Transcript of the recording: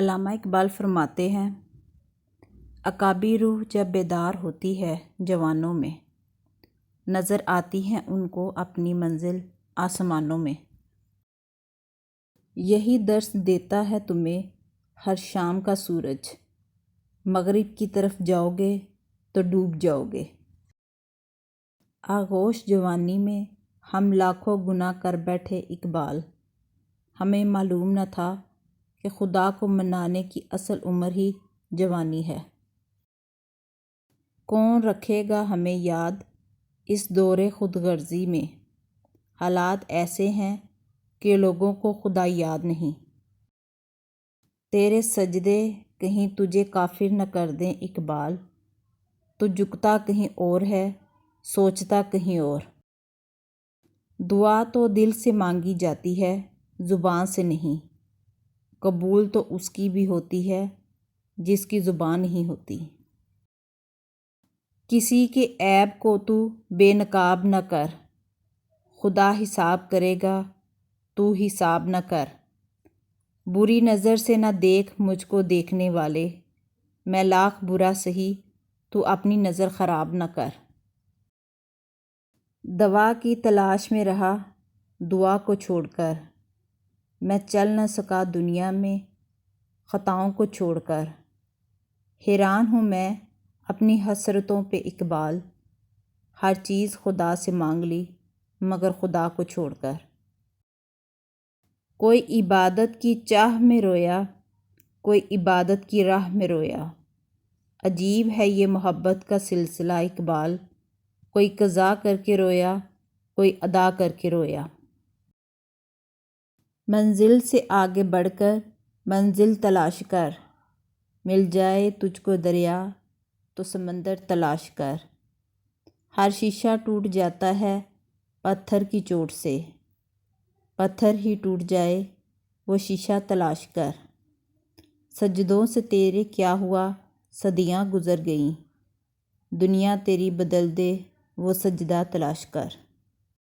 علامہ اقبال فرماتے ہیں، اکابی روح جب بیدار ہوتی ہے جوانوں میں، نظر آتی ہے ان کو اپنی منزل آسمانوں میں۔ یہی درس دیتا ہے تمہیں ہر شام کا سورج، مغرب کی طرف جاؤ گے تو ڈوب جاؤ گے۔ آغوش جوانی میں ہم لاکھوں گناہ کر بیٹھے اقبال، ہمیں معلوم نہ تھا کہ خدا کو منانے کی اصل عمر ہی جوانی ہے۔ کون رکھے گا ہمیں یاد اس دور خود غرضی میں، حالات ایسے ہیں کہ لوگوں کو خدا یاد نہیں۔ تیرے سجدے کہیں تجھے کافر نہ کر دیں اقبال، تو جھکتا کہیں اور ہے سوچتا کہیں اور۔ دعا تو دل سے مانگی جاتی ہے زبان سے نہیں، قبول تو اس کی بھی ہوتی ہے جس کی زبان نہیں ہوتی۔ کسی کے عیب کو تو بے نقاب نہ کر، خدا حساب کرے گا تو حساب نہ کر۔ بری نظر سے نہ دیکھ مجھ کو دیکھنے والے، میں لاکھ برا سہی تو اپنی نظر خراب نہ کر۔ دوا کی تلاش میں رہا دعا کو چھوڑ کر، میں چل نہ سکا دنیا میں خطاؤں کو چھوڑ کر۔ حیران ہوں میں اپنی حسرتوں پہ اقبال، ہر چیز خدا سے مانگ لی مگر خدا کو چھوڑ کر۔ کوئی عبادت کی چاہ میں رویا، کوئی عبادت کی راہ میں رویا۔ عجیب ہے یہ محبت کا سلسلہ اقبال، کوئی قضا کر کے رویا کوئی ادا کر کے رویا۔ منزل سے آگے بڑھ کر منزل تلاش کر، مل جائے تجھ کو دریا تو سمندر تلاش کر۔ ہر شیشہ ٹوٹ جاتا ہے پتھر کی چوٹ سے، پتھر ہی ٹوٹ جائے وہ شیشہ تلاش کر۔ سجدوں سے تیرے کیا ہوا صدیاں گزر گئیں، دنیا تیری بدل دے وہ سجدہ تلاش کر۔